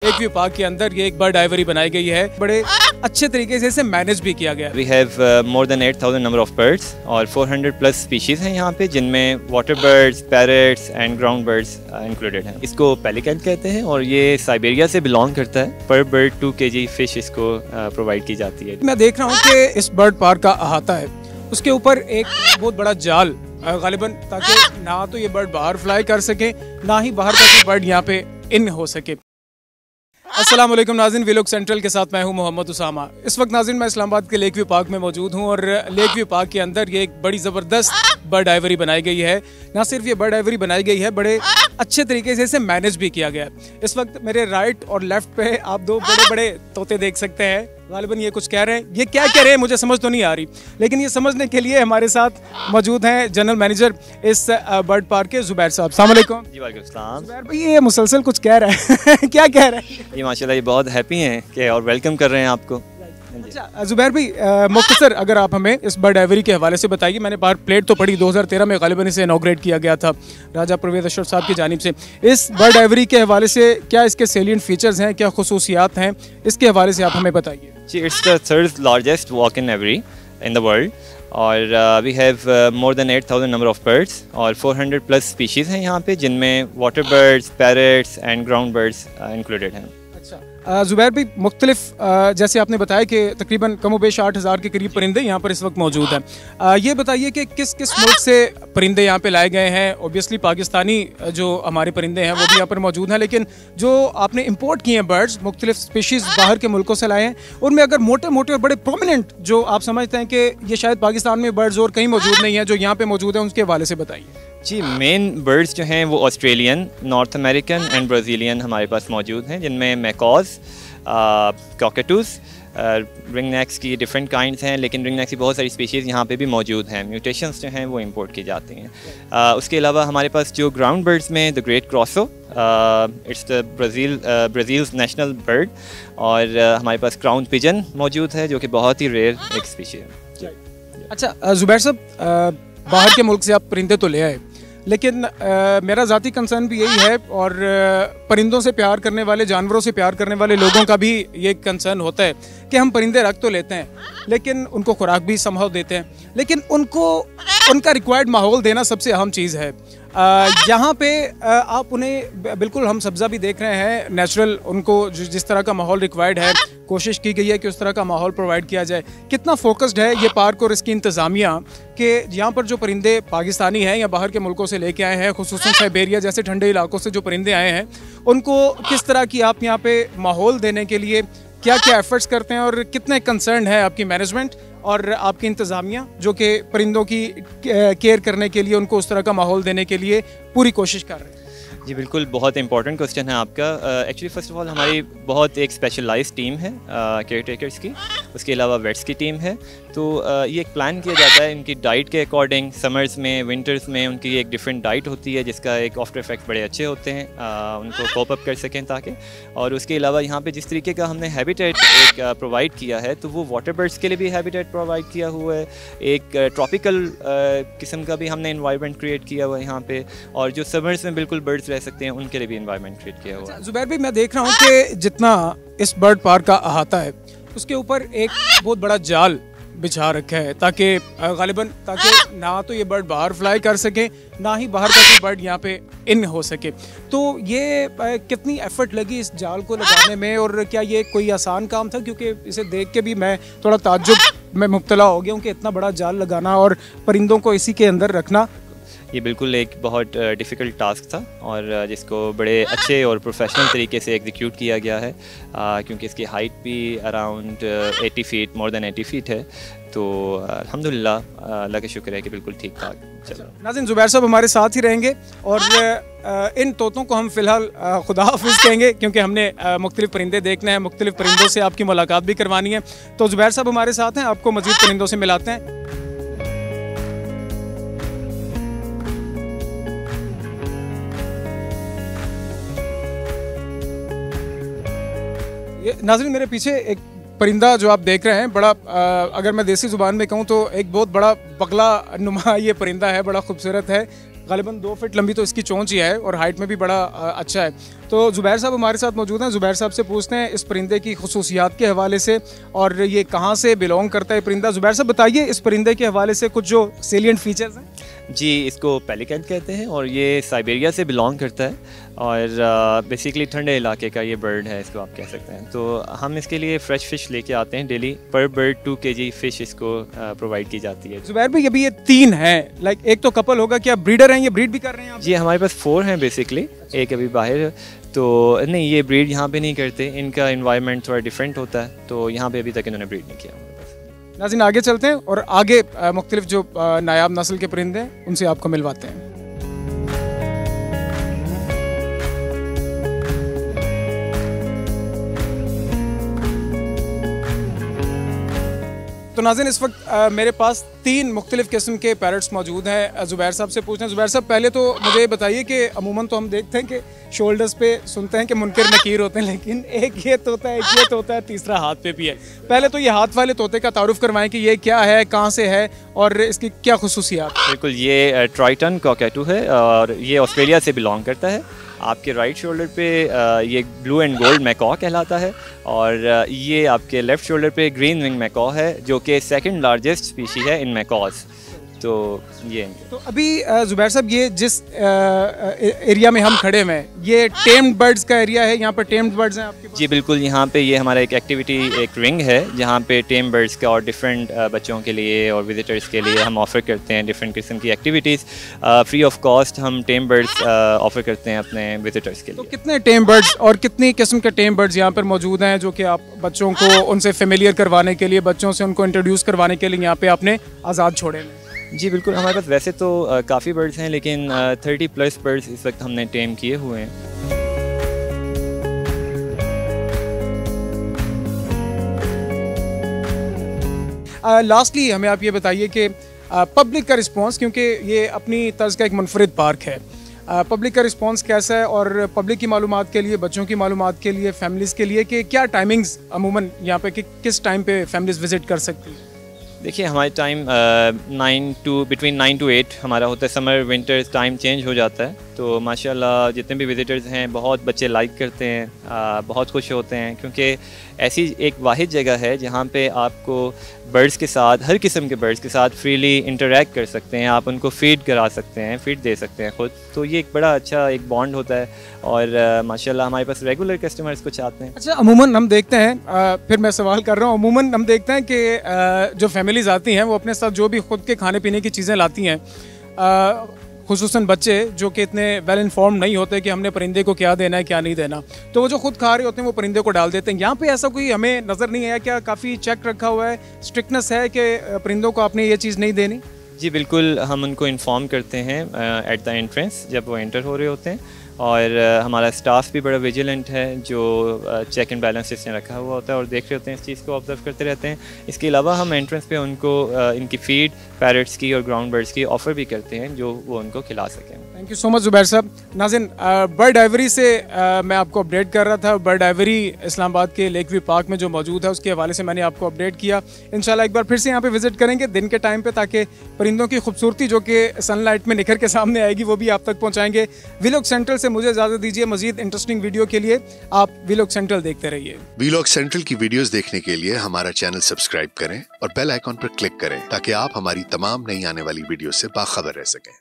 Lake view park के अंदर ये एक बर्ड आइवरी बनाई गई है, बड़े अच्छे तरीके से इसे मैनेज भी किया गया है। We have more than 8,000 number of birds और 400 प्लस स्पीशीज़ हैं यहाँ पे, जिनमें water birds, parrots and ground birds included हैं। इसको पेलिकन कहते हैं और ये साइबेरिया से बिलोंग करता है। पर बर्ड 2 kg फिश इसको प्रोवाइड की जाती है। मैं देख रहा हूँ कि इस बर्ड पार्क का अहाता है, उसके ऊपर एक बहुत बड़ा जाल गालिबन, ताकि ना तो ये बर्ड बाहर फ्लाई कर सके, ना ही बाहर का कोई बर्ड यहाँ पे इन हो सके। अस्सलाम वालेकुम नाज़रीन, वीलॉग सेंट्रल के साथ मैं हूं मोहम्मद उसामा। इस वक्त नाज़रीन मैं इस्लामाबाद के लेक व्यू पार्क में मौजूद हूं और लेक व्यू पार्क के अंदर ये एक बड़ी ज़बरदस्त बर्ड आइवरी बनाई गई है। ना सिर्फ ये बर्ड आइवरी बनाई गई है, बड़े अच्छे तरीके से इसे मैनेज भी किया गया है। इस वक्त मेरे राइट और लेफ्ट पे आप दो बड़े बड़े तोते देख सकते हैं। गालिबन ये कुछ कह रहे हैं, ये क्या कह रहे हैं मुझे समझ तो नहीं आ रही, लेकिन ये समझने के लिए हमारे साथ मौजूद हैं जनरल मैनेजर इस बर्ड पार्क के ज़ुबैर साहब। अस्सलाम वालेकुम। जी वालेकुम सलाम। ज़ुबैर भाई ये मुसलसल कुछ कह रहा है क्या कह रहे हैं? ये माशाल्लाह ये बहुत हैप्पी हैं कि और वेलकम कर रहे हैं आपको। अच्छा ज़ुबैर भाई, मुख्तसर अगर आप हमें इस बर्ड आइवरी के हवाले से बताइए। मैंने बाहर प्लेट तो पढ़ी, 2013 में गालिबन इसे इनॉग्रेट किया गया था राजा परवेज़ अशरफ साहब की जानिब से। इस बर्ड आइवरी के हवाले से क्या इसके सेलिएंट फीचर्स हैं, क्या खुसूसियात हैं, इसके हवाले से आप हमें बताइए। जी, it's the third largest walk in aviary in the world और we have more than 8,000 number of birds और 400 प्लस स्पीशीज़ हैं यहाँ पे, जिनमें water birds, parrots and ground birds included हैं। ज़ुबैर भाई, मुख्तलिफ जैसे आपने बताया कि तकरीबन कमोबेश 8,000 के करीब परिंदे यहाँ पर इस वक्त मौजूद हैं। ये बताइए कि किस किस मुल्क से परिंदे यहाँ पे लाए गए हैं। ओबियसली पाकिस्तानी जो हमारे परिंदे हैं वो भी यहाँ पर मौजूद हैं, लेकिन जो आपने इंपोर्ट किए हैं बर्ड्स, मुख्तलिफ स्पीशीज़ बाहर के मुल्कों से लाए हैं, उनमें अगर मोटे मोटे और बड़े प्रोमिनेंट जो आप समझते हैं कि ये शायद पाकिस्तान में बर्ड्स और कहीं मौजूद नहीं है, जो यहाँ पर मौजूद हैं, उसके हवाले से बताइए। जी, मेन बर्ड्स जो हैं वो Australian, north American and Brazilian हमारे पास मौजूद हैं, जिनमें मैकॉज, कॉकटूस, रिंग नेक्स की डिफरेंट काइंड्स हैं, लेकिन रिंग नेक्स की बहुत सारी स्पीशीज़ यहाँ पे भी मौजूद हैं। म्यूटेशंस जो हैं वो इंपोर्ट की जाती हैं। उसके अलावा हमारे पास जो ग्राउंड बर्ड्स में the great curassow, it's the Brazil's national bird, और हमारे पास क्राउन पिजन मौजूद है जो कि बहुत ही रेयर एक स्पीशी है। अच्छा ज़ुबैर साहब, बाहर के मुल्क से आप परिंदे तो ले आए, लेकिन मेरा ज़ाती कंसर्न भी यही है और परिंदों से प्यार करने वाले, जानवरों से प्यार करने वाले लोगों का भी ये कंसर्न होता है कि हम परिंदे रख तो लेते हैं, लेकिन उनको खुराक भी संभव देते हैं, लेकिन उनको उनका रिक्वायर्ड माहौल देना सबसे अहम चीज़ है। यहाँ पे आप उन्हें बिल्कुल हम सब्ज़ा भी देख रहे हैं, नेचुरल, उनको जिस तरह का माहौल रिक्वायर्ड है, कोशिश की गई है कि उस तरह का माहौल प्रोवाइड किया जाए। कितना फोकस्ड है ये पार्क और इसकी इंतज़ामिया कि यहाँ पर जो परिंदे पाकिस्तानी हैं या बाहर के मुल्कों से लेके आए हैं, खुसूसन साइबेरिया जैसे ठंडे इलाकों से जो परिंदे आए हैं, उनको किस तरह की आप यहाँ पे माहौल देने के लिए क्या क्या एफर्ट्स करते हैं और कितने कंसर्न है आपकी मैनेजमेंट और आपकी इंतज़ामिया जो कि परिंदों की केयर करने के लिए, उनको उस तरह का माहौल देने के लिए पूरी कोशिश कर रहे हैं? जी बिल्कुल, बहुत इंपॉर्टेंट क्वेश्चन है आपका। एक्चुअली फ़र्स्ट ऑफ ऑल हमारी बहुत एक स्पेशलाइज्ड टीम है केयर टेकर्स की, उसके अलावा वेट्स की टीम है। तो ये एक प्लान किया जाता है इनकी डाइट के अकॉर्डिंग। समर्स में, विंटर्स में उनकी एक डिफरेंट डाइट होती है जिसका एक आफ्टर इफेक्ट बड़े अच्छे होते हैं, उनको कोप अप कर सकें ताकि। और उसके अलावा यहाँ पे जिस तरीके का हमने हैबिटेट एक प्रोवाइड किया है, तो वो वाटर बर्ड्स के लिए भी हैबिटेट प्रोवाइड किया हुआ है, एक ट्रॉपिकल किस्म का भी हमने इन्वायरमेंट क्रिएट किया हुआ है यहाँ पे, और जो समर्स में बिल्कुल बर्ड्स रह सकते हैं उनके लिए भी इन्वायरमेंट क्रिएट किया हुआ है। ज़ुबैर भाई, मैं देख रहा हूँ कि जितना इस बर्ड पार्क का अहाता है, उसके ऊपर एक बहुत बड़ा जाल बिछा रखा है, ताकि गालिबन ताकि ना तो ये बर्ड बाहर फ्लाई कर सके, ना ही बाहर का कोई बर्ड यहाँ पे इन हो सके। तो ये कितनी एफर्ट लगी इस जाल को लगाने में, और क्या ये कोई आसान काम था? क्योंकि इसे देख के भी मैं थोड़ा ताज्जुब में मुब्तला हो गया हूँ कि इतना बड़ा जाल लगाना और परिंदों को इसी के अंदर रखना। ये बिल्कुल एक बहुत डिफ़िकल्ट टास्क था और जिसको बड़े अच्छे और प्रोफेशनल तरीके से एग्जीक्यूट किया गया है, क्योंकि इसकी हाइट भी around 80 feet, more than 80 feet है। तो अल्हम्दुलिल्लाह, अल्लाह का शुक्र है कि बिल्कुल ठीक ठाक चला। नाज़रीन, ज़ुबैर साहब हमारे साथ ही रहेंगे और इन तोतों को हम फ़िलहाल खुदा हाफिज़ कहेंगे, क्योंकि हमने मुख्तलिफ परिंदे देखने हैं, मुख्तलिफ परिंदों से आपकी मुलाकात भी करवानी है। तो ज़ुबैर साहब हमारे साथ हैं, आपको मज़ीद परिंदों से मिलाते हैं। नाज़रीन, मेरे पीछे एक परिंदा जो आप देख रहे हैं, बड़ा अगर मैं देसी ज़ुबान में कहूँ तो एक बहुत बड़ा बगला नुमा ये परिंदा है, बड़ा खूबसूरत है। गालिबन 2 फीट लंबी तो इसकी चोंच ही है और हाइट में भी बड़ा अच्छा है। तो ज़ुबैर साहब हमारे साथ मौजूद हैं। ज़ुबैर साहब से पूछते हैं इस परिंदे की खुसूसियात के हवाले से और ये कहाँ से बिलोंग करता है परिंदा। ज़ुबैर साहब बताइए इस परिंदे के हवाले से कुछ जो सेलिएंट फीचर्स हैं। जी, इसको पेलिकन कहते हैं और ये साइबेरिया से बिलोंग करता है और बेसिकली ठंडे इलाके का ये बर्ड है, इसको आप कह सकते हैं। तो हम इसके लिए फ़्रेश फ़िश लेके आते हैं डेली। पर बर्ड 2 kg फ़िश इसको प्रोवाइड की जाती है। ज़ुबैर भाई अभी ये 3 हैं, लाइक एक तो कपल होगा, क्या ब्रीडर हैं, ये ब्रीड भी कर रहे हैं आप? जी, हमारे पास 4 हैं बेसिकली, एक अभी बाहर है। तो नहीं, ये ब्रीड यहाँ पे नहीं करते, इनका इन्वायरमेंट थोड़ा डिफरेंट होता है, तो यहाँ पे अभी तक इन्होंने ब्रीड नहीं किया। नाज़रीन आगे चलते हैं और आगे मुख्तलिफ जो नायाब नस्ल के परिंदे हैं उनसे आपको मिलवाते हैं। तो नाज़रीन इस वक्त मेरे पास 3 मुख्तलिफ किस्म के पैरट्स मौजूद हैं। ज़ुबैर साहब से पूछते हैं। ज़ुबैर साहब पहले तो मुझे ये बताइए कि अमूमन तो हम देखते हैं कि शोल्डर्स पे सुनते हैं कि मुनकर नकीर होते हैं, लेकिन एक ये तोता है, एक ये तोता है, तीसरा हाथ पे भी है। पहले तो ये हाथ वाले तोते का तारुफ करवाएं कि ये क्या है, कहाँ से है और इसकी क्या खुसूसियात। बिल्कुल, ये ट्राइटन कॉकैटू है और ये ऑस्ट्रेलिया से बिलोंग करता है। आपके राइट शोल्डर पे ये ब्लू एंड गोल्ड मैकॉ कहलाता है और ये आपके लेफ़्ट शोल्डर पे ग्रीन विंग मैकॉ है जो कि सेकंड लार्जेस्ट स्पीशी है इन मैकॉज। तो ये तो अभी ज़ुबैर साहब ये जिस एरिया में हम खड़े हुए हैं ये टेम्ड बर्ड्स का एरिया है, यहाँ पर टेम्ड बर्ड्स हैं आपके पास? जी बिल्कुल, यहाँ पे ये हमारा एक एक्टिविटी एक रिंग है जहाँ पे टेम बर्ड्स का और डिफरेंट बच्चों के लिए और विजिटर्स के लिए हम ऑफ़र करते हैं डिफरेंट किस्म की एक्टिविटीज़। फ्री ऑफ कॉस्ट हम टेम बर्ड्स ऑफ़र करते हैं अपने विजिटर्स के लिए। तो कितने टेम बर्ड्स और कितनी किस्म के टेम बर्ड्स यहाँ पर मौजूद हैं जो कि आप बच्चों को उनसे फेमिलियर करवाने के लिए, बच्चों से उनको इंट्रोड्यूस करवाने के लिए यहाँ पे आपने आज़ाद छोड़े हैं? जी बिल्कुल, हमारे पास वैसे तो काफ़ी बर्ड्स हैं लेकिन 30+ बर्ड्स इस वक्त हमने टेम किए हुए हैं। लास्टली हमें आप ये बताइए कि पब्लिक का रिस्पांस, क्योंकि ये अपनी तर्ज का एक मुनफरिद पार्क है, पब्लिक का रिस्पांस कैसा है और पब्लिक की मालूमात के लिए, बच्चों की मालूमात के लिए, फैमिलीज़ के लिए कि क्या टाइमिंग्स अमूमन यहाँ पे कि किस टाइम पे फैमिलीज़ विज़िट कर सकती हैं? देखिए, हमारे टाइम बिटवीन 9 to 8 हमारा होता है। समर विंटर टाइम चेंज हो जाता है, तो माशाल्लाह जितने भी विजिटर्स हैं बहुत बच्चे लाइक करते हैं, बहुत खुश होते हैं क्योंकि ऐसी एक वाहिद जगह है जहाँ पे आपको बर्ड्स के साथ, हर किस्म के बर्ड्स के साथ फ्रीली इंटरेक्ट कर सकते हैं, आप उनको फीड करा सकते हैं, फीड दे सकते हैं खुद। तो ये एक बड़ा अच्छा एक बॉन्ड होता है और माशाल्लाह हमारे पास रेगुलर कस्टमर्स को चाहते हैं। अच्छा, अमूमन हम देखते हैं, फिर मैं सवाल कर रहा हूँ, अमूमन हम देखते हैं कि जो फैमिलीज़ आती हैं वो अपने साथ जो भी खुद के खाने पीने की चीज़ें लाती हैं, खुसूसन बच्चे जो कि इतने वेल इन्फॉर्म नहीं होते कि हमने परिंदे को क्या देना है क्या नहीं देना, तो वो जो खुद खा रहे होते हैं वो परिंदे को डाल देते हैं। यहाँ पे ऐसा कोई हमें नज़र नहीं आया? क्या काफ़ी चेक रखा हुआ है, स्ट्रिक्टनेस है कि परिंदों को आपने ये चीज़ नहीं देनी? जी बिल्कुल, हम उनको इन्फॉर्म करते हैं एट द एंट्रेंस जब वो एंटर हो रहे होते हैं और हमारा स्टाफ भी बड़ा विजिलेंट है जो चेक एंड बैलेंस सिस्टम रखा हुआ होता है और देख रहे होते हैं, इस चीज़ को ऑब्जर्व करते रहते हैं। इसके अलावा हम एंट्रेंस पे उनको इनकी फीड, पैरट्स की और ग्राउंड बर्ड्स की ऑफ़र भी करते हैं जो वो उनको खिला सकें। Thank you so much Zubair साहब। नाज़रीन, बर्ड आइवरी से मैं आपको अपडेट कर रहा था। बर्ड आइवरी इस्लामाबाद के लेक व्यू पार्क में जो मौजूद है उसके हवाले से मैंने आपको अपडेट किया। इंशाल्लाह एक बार फिर से यहाँ पे विजिट करेंगे दिन के टाइम पे, ताकि परिंदों की खूबसूरती जो कि सनलाइट में निखर के सामने आएगी वो भी आप तक पहुँचाएंगे। वीलॉग सेंट्रल से मुझे इजाज़त दीजिए। मज़ीद इंटरेस्टिंग वीडियो के लिए आप वीलॉग सेंट्रल देखते रहिए। वीलॉग सेंट्रल की वीडियोस देखने के लिए हमारा चैनल सब्सक्राइब करें और बेल आइकॉन पर क्लिक करें ताकि आप हमारी तमाम नई आने वाली वीडियो से बाखबर रह सकें।